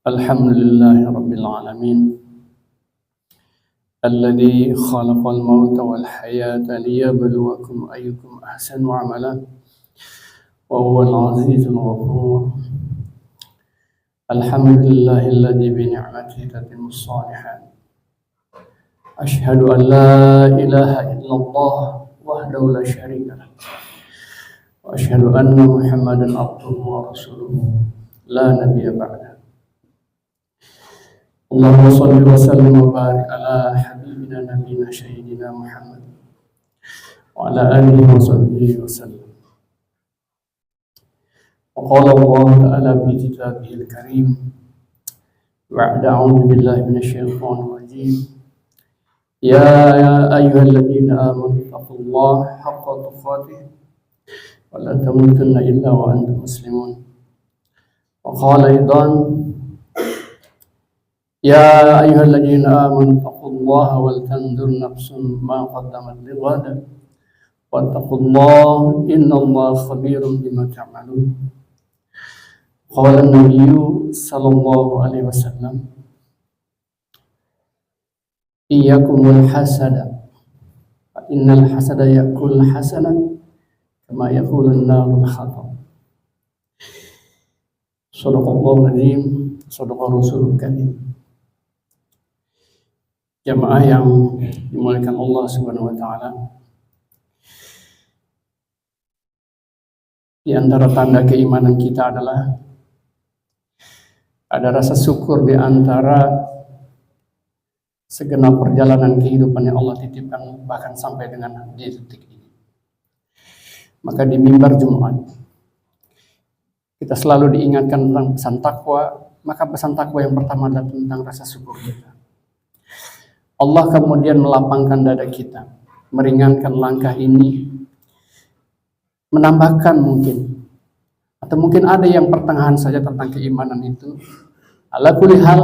Alhamdulillahi Rabbil Alamin Alladhi khalaqal mauta wal hayata liyabluwakum ayyukum ahsanu amala wa huwal azizul ghafur. Alhamdulillahi alladhi bi ni'matihi tatimmus shalihat. Ashhadu an la ilaha illallah wahdahu la syarika lah. Wa ashhadu anna Muhammadan abduhu wa rasuluhu la nabiyya ba'da. Allahumma salli wa sallim wa barik ala habibina nabiyina sayyidina Muhammad wa ala alihi wa sahbihi wa sallam. Wa qala Allah ta'ala fi kitabihil karim ba'da a'udzu billahi minasy syaithanir rajim. Ya ayyuhalladzina amanu taqullaha haqqa tuqatih wa la tamutunna illa wa antum muslimun. Wa qala aidan Ya ayyuhalladzina amanu taqullaha wal tanzur nafsun ma qaddamat lighad wattaqullaha innallaha khabirum bima ta'malun. Qala an-nabiyyu sallallahu alaihi wasallam iyyakumul hasada fa innal hasada ya'kul hasanan kama ya'kulun narul khatam. Shadaqallahu azim, shadaqa rasulul karim. Jamaah yang dimuliakan Allah Subhanahu wa taala. Di antara tanda keimanan kita adalah ada rasa syukur di antara segenap perjalanan kehidupan yang Allah titipkan bahkan sampai dengan di detik ini. Maka di mimbar Jumat kita selalu diingatkan tentang pesan takwa, maka pesan takwa yang pertama adalah tentang rasa syukur kita. Allah kemudian melapangkan dada kita, meringankan langkah ini, menambahkan mungkin, atau mungkin ada yang pertengahan saja tentang keimanan itu. Ala kulli hal,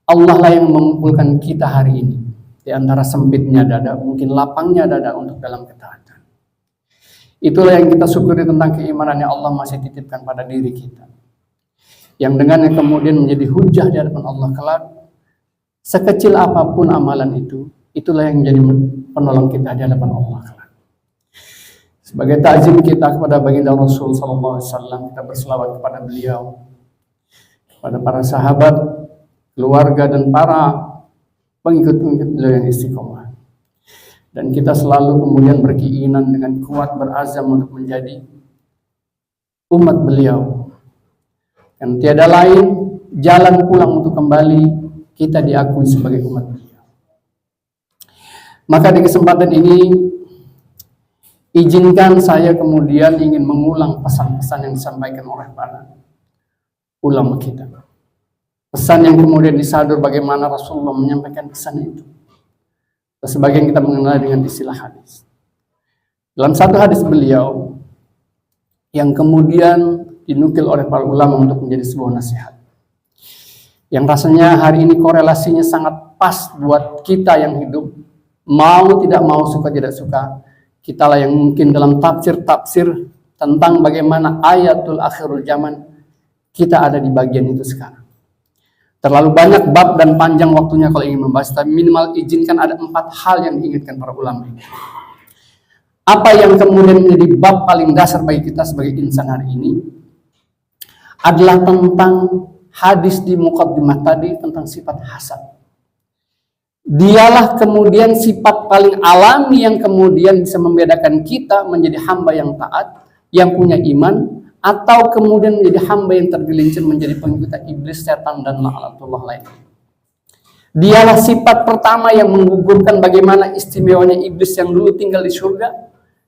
Allah lah yang mengumpulkan kita hari ini. Di antara sempitnya dada, mungkin lapangnya dada untuk dalam ketaatan. Itulah yang kita syukuri tentang keimanan yang Allah masih titipkan pada diri kita. Yang dengannya kemudian menjadi hujah di hadapan Allah kelak. Sekecil apapun amalan itu, itulah yang menjadi penolong kita di hadapan Allah. Sebagai takzim kita kepada baginda Rasul sallallahu alaihi wasallam, kita berselawat kepada beliau, kepada para sahabat, keluarga dan para pengikut-pengikut beliau yang istiqomah. Dan kita selalu kemudian berkeinginan dengan kuat berazam untuk menjadi umat beliau. Dan tiada lain jalan pulang untuk kembali kita diakui sebagai umat beliau. Maka di kesempatan ini izinkan saya kemudian ingin mengulang pesan-pesan yang disampaikan oleh para ulama kita. Pesan yang kemudian disadur bagaimana Rasulullah menyampaikan pesan itu. Sebagian kita mengenal dengan istilah hadis. Dalam satu hadis beliau yang kemudian dinukil oleh para ulama untuk menjadi sebuah nasihat, yang rasanya hari ini korelasinya sangat pas buat kita yang hidup, mau tidak mau, suka tidak suka, kita lah yang mungkin dalam tafsir tentang bagaimana ayatul akhirul zaman, kita ada di bagian itu sekarang. Terlalu banyak bab dan panjang waktunya kalau ingin membahas, tapi minimal izinkan ada 4 hal yang diingatkan para ulama ini. Apa yang kemudian menjadi bab paling dasar bagi kita sebagai insan hari ini adalah tentang hadis di muqaddimah tadi tentang sifat hasad. Dialah kemudian sifat paling alami yang kemudian bisa membedakan kita menjadi hamba yang taat, yang punya iman, atau kemudian menjadi hamba yang tergelincir menjadi pengikut iblis, setan, dan laknatullah lain. Dialah sifat pertama yang menggugurkan bagaimana istimewanya iblis yang dulu tinggal di surga,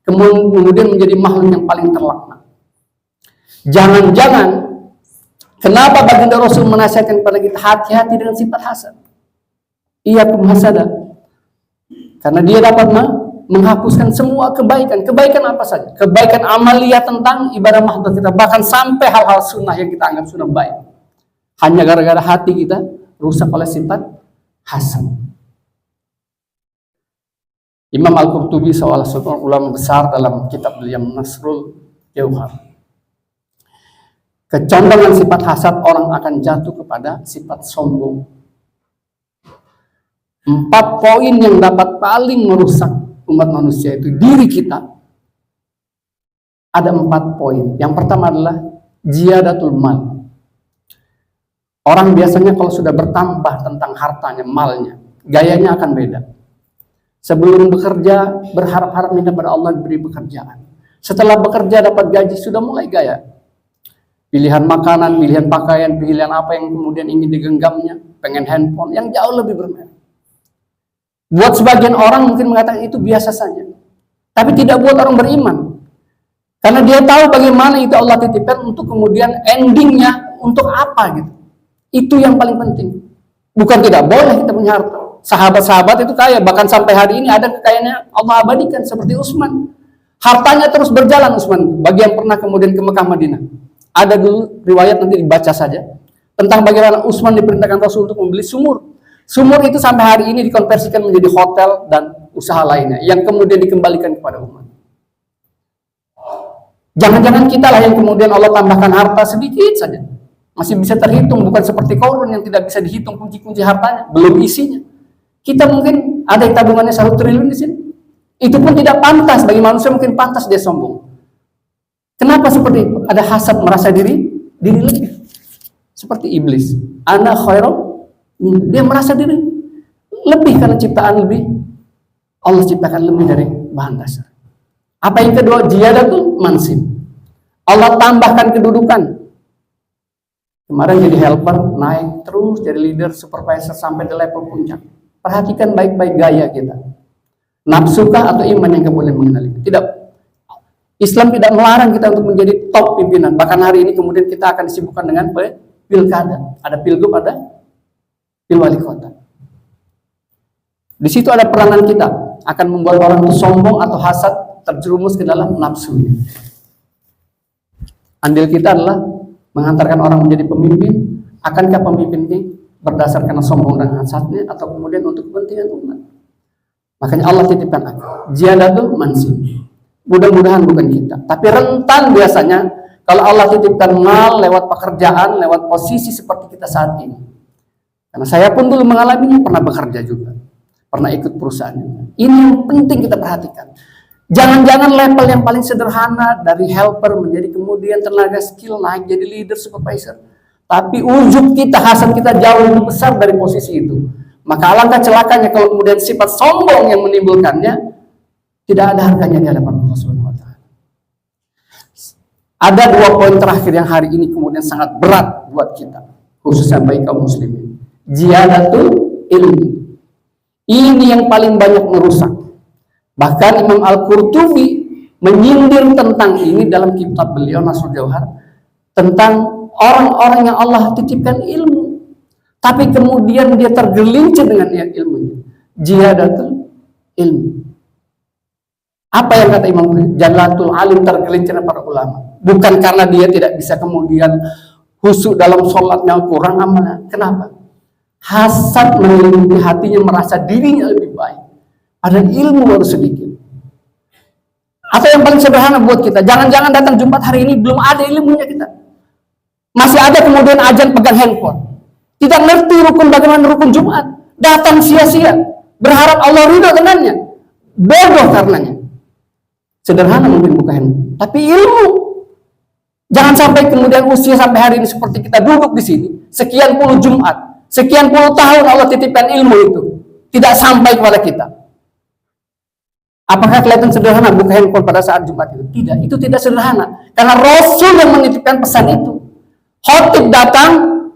kemudian menjadi makhluk yang paling terlaknat. Jangan-jangan kenapa baginda Rasul menasihatkan kepada kita hati-hati dengan sifat hasad? Iyyakum hasada. Karena dia dapat menghapuskan semua kebaikan. Kebaikan apa saja? Kebaikan amaliyah tentang ibadah mahdoh kita, bahkan sampai hal-hal sunnah yang kita anggap sunnah baik. Hanya gara-gara hati kita rusak oleh sifat hasad. Imam Al-Qurtubi, salah seorang ulama besar, dalam kitab beliau Nasrul Jauhar, kecondongan sifat hasad, orang akan jatuh kepada sifat sombong. 4 poin yang dapat paling merusak umat manusia itu diri kita. Ada 4 poin. Yang pertama adalah ziyadatul mal. Orang biasanya kalau sudah bertambah tentang hartanya, malnya, gayanya akan beda. Sebelum bekerja, berharap-harap minta pada Allah diberi pekerjaan. Setelah bekerja dapat gaji, sudah mulai gaya. Pilihan makanan, pilihan pakaian, pilihan apa yang kemudian ingin digenggamnya, pengen handphone yang jauh lebih bermerek. Buat sebagian orang mungkin mengatakan itu biasa saja. Tapi tidak buat orang beriman. Karena dia tahu bagaimana itu Allah titipkan untuk kemudian endingnya untuk apa gitu. Itu yang paling penting. Bukan tidak boleh kita punya harta. Sahabat-sahabat itu kaya, bahkan sampai hari ini ada kekayaannya Allah abadikan seperti Utsman. Hartanya terus berjalan Utsman. Bagi yang pernah kemudian ke Mekah Madinah, ada dulu riwayat, nanti dibaca saja tentang bagaimana Utsman diperintahkan Rasul untuk membeli sumur. Sumur itu sampai hari ini dikonversikan menjadi hotel dan usaha lainnya yang kemudian dikembalikan kepada umat. Jangan-jangan kita lah yang kemudian Allah tambahkan harta sedikit saja, masih bisa terhitung, bukan seperti Qarun yang tidak bisa dihitung kunci-kunci hartanya, belum isinya. Kita mungkin ada yang tabungannya 1 triliun di sini. Itu pun tidak pantas bagi manusia, mungkin pantas dia sombong. Kenapa seperti itu? Ada hasad, merasa diri lebih. Seperti iblis. Ana khairum, dia merasa diri lebih karena ciptaan lebih. Allah ciptakan lebih dari bahan dasar. Apa yang kedua? Ziyadatul mansib. Allah tambahkan kedudukan. Kemarin jadi helper, naik terus jadi leader, supervisor sampai di level puncak. Perhatikan baik-baik gaya kita. Nafsukah atau iman yang kemudian mengenali? Tidak. Islam tidak melarang kita untuk menjadi top pimpinan. Bahkan hari ini kemudian kita akan disibukkan dengan pilkada. Ada pilgub, ada pilwali kota. Di situ ada peranan kita akan membuat orang itu sombong atau hasad, terjerumus ke dalam nafsu. Andil kita adalah mengantarkan orang menjadi pemimpin. Akankah pemimpin ini berdasarkan sombong dan hasadnya atau kemudian untuk kepentingan umat? Makanya Allah titipkan akal. Ziyadatul mansib. Mudah-mudahan bukan kita, tapi rentan biasanya kalau Allah titipkan mal lewat pekerjaan, lewat posisi seperti kita saat ini. Karena saya pun dulu mengalaminya, pernah bekerja juga, pernah ikut perusahaan. Ini yang penting kita perhatikan. Jangan-jangan level yang paling sederhana dari helper menjadi kemudian tenaga skill naik jadi leader, supervisor. Tapi ujub kita, hasad kita jauh lebih besar dari posisi itu. Maka alangkah celakanya kalau kemudian sifat sombong yang menimbulkannya tidak ada harganya di hadapan Allah Subhanahu wa taala. Ada 2 poin terakhir yang hari ini kemudian sangat berat buat kita, khususnya bagi kaum muslimin. Ziyadatul ilmi. Ini yang paling banyak merusak. Bahkan Imam Al-Qurtubi menyindir tentang ini dalam kitab beliau Nasrul Jauhar, tentang orang-orang yang Allah titipkan ilmu, tapi kemudian dia tergelincir dengan ilmunya. Ziyadatul ilmi. Apa yang kata Imam Jalatul Alim, tergelincir para ulama? Bukan karena dia tidak bisa kemudian khusyuk dalam sholatnya, kurang amalnya. Kenapa? Hasad menyelimuti hatinya, merasa dirinya lebih baik. Ada ilmu baru sedikit. Atau yang paling sederhana buat kita, jangan-jangan datang Jumat hari ini belum ada ilmunya kita. Masih ada kemudian ajan pegang handphone. Tidak ngerti rukun, bagaimana rukun Jumat. Datang sia-sia. Berharap Allah ridho dengannya. Bodoh karenanya. Sederhana mungkin buka handphone, tapi ilmu. Jangan sampai kemudian usia sampai hari ini seperti kita duduk di sini, sekian puluh Jumat, sekian puluh tahun Allah titipkan ilmu itu, tidak sampai kepada kita. Apakah kelihatan sederhana buka handphone pada saat Jumat itu? Tidak, itu tidak sederhana. Karena Rasul yang menitipkan pesan itu. Khotib datang,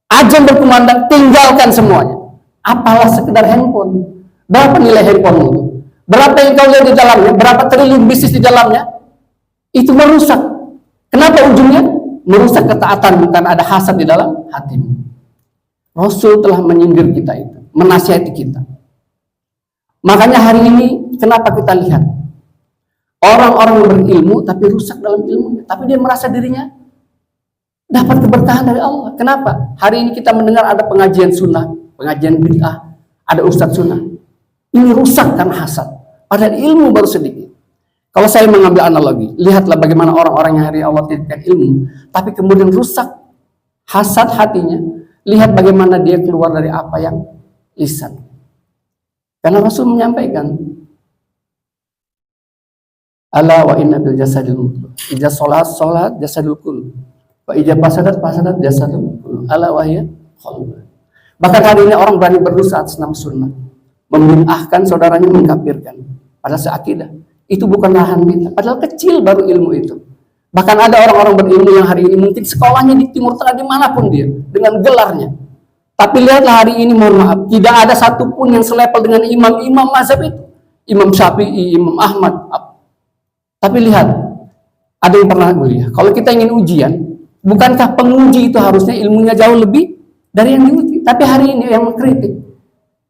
azan berkumandang, tinggalkan semuanya. Apalah sekedar handphone. Berapa nilai handphone itu? Berapa yang kau lihat di dalamnya? Berapa triliun bisnis di dalamnya? Itu merusak. Kenapa ujungnya? Merusak ketaatan, bukan ada hasad di dalam hatimu. Rasul telah menyindir kita itu, menasihati kita. Makanya hari ini kenapa kita lihat orang-orang berilmu tapi rusak dalam ilmunya, tapi dia merasa dirinya dapat keberkahan dari Allah. Kenapa? Hari ini kita mendengar ada pengajian sunnah, pengajian bid'ah, ada ustadz sunnah. Ini rusak karena hasad. Padahal ilmu baru sedikit. Kalau saya mengambil analogi, lihatlah bagaimana orang-orang yang hari Allah titipkan ilmu, tapi kemudian rusak hasad hatinya. Lihat bagaimana dia keluar dari apa yang lisan. Karena Rasul menyampaikan, ala wa inna bil jasadil mutlaq. Ija sholat jasadul kul. Wa ija fasadat jasadul kul. Ala wa hiya qalb. Bahkan hari ini orang berani berdosa atas nama sunnah, membid'ahkan saudaranya, mengkafirkan. Padahal seakidah. Itu bukan lahan kita. Padahal kecil baru ilmu itu. Bahkan ada orang-orang berilmu yang hari ini mungkin sekolahnya di Timur Tengah dimanapun dia, dengan gelarnya. Tapi lihatlah hari ini, mohon maaf, tidak ada satupun yang selepel dengan imam-imam mazhab itu. Imam Syafi'i, Imam Ahmad. Tapi lihat, ada yang pernah kuliah. Kalau kita ingin ujian, bukankah penguji itu harusnya ilmunya jauh lebih dari yang diuji? Tapi hari ini yang mengkritik,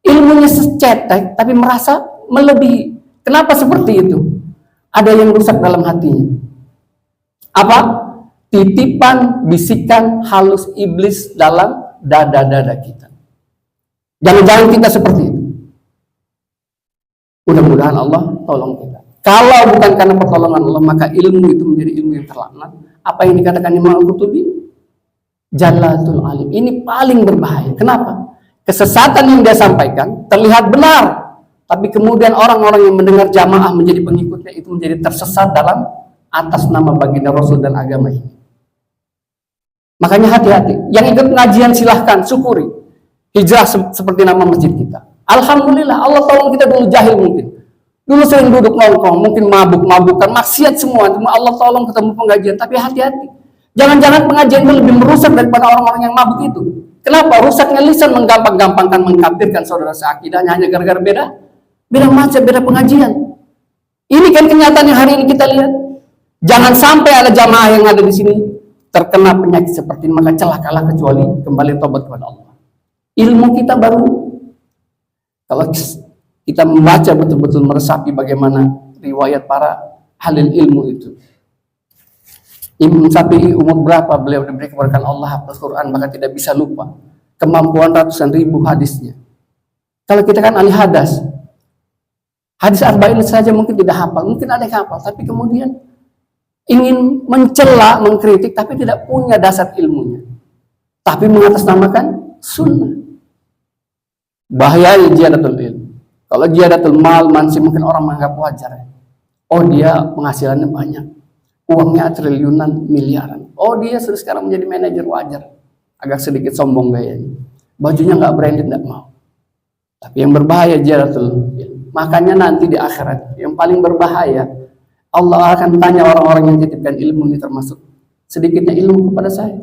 ilmunya secetek, tapi merasa melebihi. Kenapa seperti itu? Ada yang rusak dalam hatinya. Apa? Titipan, bisikan halus iblis dalam dada-dada kita. Jangan-jangan kita seperti itu. Mudah-mudahan Allah tolong kita. Kalau bukan karena pertolongan Allah, maka ilmu itu menjadi ilmu yang terlaknat. Apa yang dikatakan Imam Al-Qurtubi? Jalatul alim. Ini paling berbahaya. Kenapa? Kesesatan yang dia sampaikan terlihat benar, tapi kemudian orang-orang yang mendengar jamaah menjadi pengikutnya itu menjadi tersesat dalam atas nama baginda Rasul dan agama ini. Makanya hati-hati. Yang ikut pengajian silahkan, syukuri. Hijrah seperti nama masjid kita. Alhamdulillah, Allah tolong kita dulu jahil mungkin. Dulu sering duduk nongkrong, mungkin mabuk-mabukan, maksiat semua. Cuma Allah tolong ketemu pengajian. Tapi hati-hati. Jangan-jangan pengajian itu lebih merusak daripada orang-orang yang mabuk itu. Kenapa? Rusaknya lisan menggampang-gampangkan, mengkafirkan saudara seakidahnya hanya gara-gara beda macam, beda pengajian. Ini kan kenyataan yang hari ini kita lihat. Jangan sampai ada jamaah yang ada di sini terkena penyakit seperti ini, maka celakalah kecuali kembali tobat kepada Allah. Ilmu kita baru, kalau kita membaca betul-betul meresapi bagaimana riwayat para halil ilmu itu. Imam Syafi'i umur berapa beliau diberi keberkahan Allah hafal Quran, maka tidak bisa lupa. Kemampuan ratusan ribu hadisnya. Kalau kita kan ahli hadas, hadis arba'in saja mungkin tidak hafal, mungkin ada yang hafal, tapi kemudian ingin mencela, mengkritik, tapi tidak punya dasar ilmunya. Tapi mengatasnamakan sunnah. Bahaya ziyadatul ilm. Kalau ziyadatul mal, mansi, mungkin orang menganggap wajar. Oh, dia penghasilannya banyak, uangnya triliunan, miliaran. Oh, dia sudah sekarang menjadi manajer, wajar. Agak sedikit sombong gayanya. Bajunya nggak branded, nggak mau. Tapi yang berbahaya ziyadatul ilm. Makanya nanti di akhirat yang paling berbahaya, Allah akan tanya orang-orang yang titipkan ilmu ini, termasuk sedikitnya ilmu kepada saya.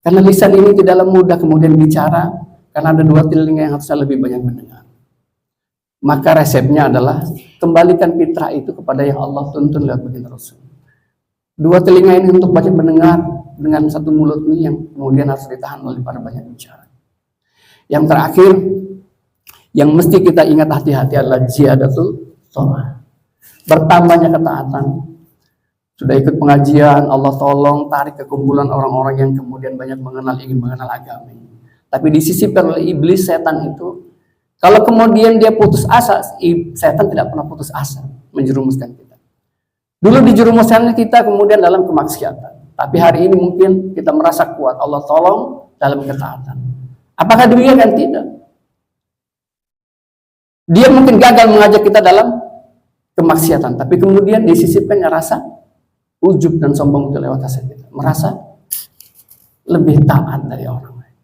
Karena lisan ini tidaklah mudah kemudian bicara, karena ada dua telinga yang harusnya lebih banyak mendengar. Maka resepnya adalah kembalikan fitrah itu kepada yang Allah tuntun lewat baginda Rasul. Dua telinga ini untuk banyak mendengar, dengan satu mulut ini yang kemudian harus ditahan oleh para banyak bicara. Yang terakhir, yang mesti kita ingat hati-hati adalah ziyadatul tha'ah. Bertambahnya ketaatan. Sudah ikut pengajian, Allah tolong tarik kekumpulan orang-orang yang kemudian banyak ingin mengenal agama ini. Tapi disisipkan oleh iblis, setan itu, kalau kemudian dia putus asa, setan tidak pernah putus asa menjerumuskan kita. Dulu dijerumuskan kita kemudian dalam kemaksiatan, tapi hari ini mungkin kita merasa kuat, Allah tolong dalam ketaatan. Apakah demikian? Tidak. Dia mungkin gagal mengajak kita dalam kemaksiatan, tapi kemudian disisipkannya rasa ujub dan sombong itu lewat hasad kita, merasa lebih taat dari orang lain.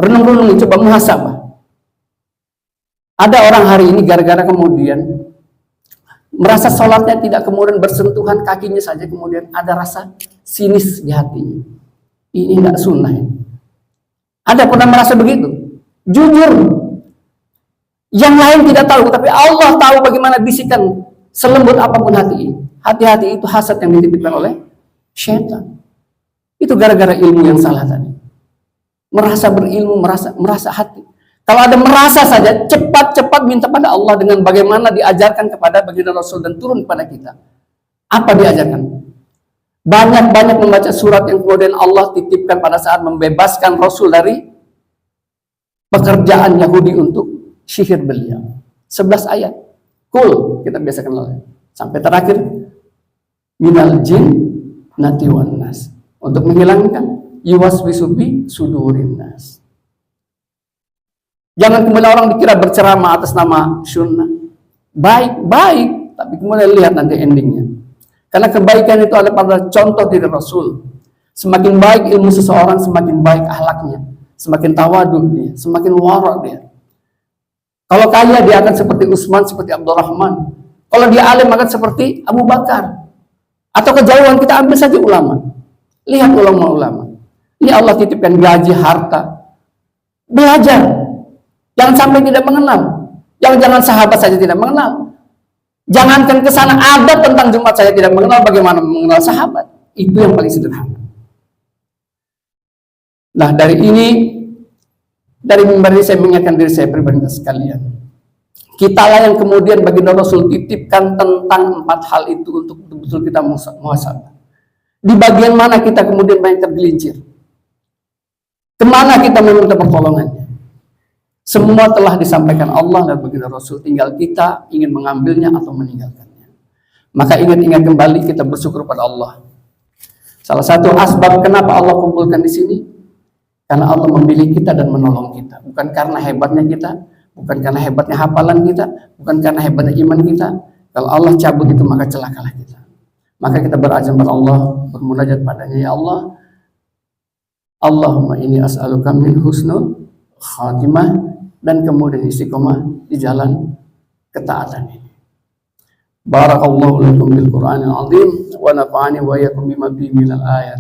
Renung-renung, coba muhasabah. Ada orang hari ini gara-gara kemudian merasa sholatnya tidak kemudian bersentuhan kakinya saja, kemudian ada rasa sinis di hatinya. Ini tidak sunnah. Ada pernah merasa begitu? Jujur. Yang lain tidak tahu, tapi Allah tahu bagaimana bisikan selembut apapun hati ini. Hati-hati itu hasad yang dititipkan oleh syaitan. Itu gara-gara ilmu yang salah tadi. Merasa berilmu, merasa hati. Kalau ada merasa saja, cepat-cepat minta pada Allah dengan bagaimana diajarkan kepada baginda Rasul dan turun kepada kita. Apa diajarkan? Banyak-banyak membaca surat yang kemudian Allah titipkan pada saat membebaskan Rasul dari pekerjaan Yahudi untuk sihir beliau. 11 ayat. Kul, kita biasa kenal. Sampai terakhir, minal jin nati wan nas, untuk menghilangkan yuwaswisu bi sudurin nas. Jangan kemudian orang dikira berceramah atas nama sunnah. Baik, tapi kemudian lihat nanti endingnya. Karena kebaikan itu adalah contoh dari Rasul. Semakin baik ilmu seseorang, semakin baik akhlaknya, semakin tawadhu dia, semakin wara' dia. Kalau kaya dia akan seperti Utsman, seperti Abdurrahman. Kalau dia alim akan seperti Abu Bakar. Atau kejauhan kita ambil saja ulama. Lihat ulama-ulama. Ini Allah titipkan gaji, harta. Belajar. Jangan sampai tidak mengenal. Jangan sahabat saja tidak mengenal. Jangankan ke sana ada tentang Jumat saya tidak mengenal, bagaimana mengenal sahabat. Itu yang paling sederhana. Nah, dari mimbar ini saya mengingatkan diri saya pribadi sekalian. Kitalah yang kemudian baginda Rasul titipkan tentang 4 hal itu untuk betul-betul kita muhasabah. Di bagian mana kita kemudian banyak tergelincir? Kemana kita meminta pertolongannya? Semua telah disampaikan Allah dan baginda Rasul, tinggal kita ingin mengambilnya atau meninggalkannya. Maka ingat-ingat kembali, kita bersyukur pada Allah. Salah satu asbab kenapa Allah kumpulkan di sini, karena Allah memilih kita dan menolong kita. Bukan karena hebatnya kita, bukan karena hebatnya hafalan kita, bukan karena hebatnya iman kita. Kalau Allah cabut itu, maka celakalah kita. Maka kita berazam pada Allah, bermunajat padanya, ya Allah, Allahumma inni as'aluka min husnul khatimah, dan kemudian istiqomah di jalan ketaatan ini. Barakallahu lakum bil Qur'anil azim wa nafa'ani wa iyyakum bima fihi minal ayat.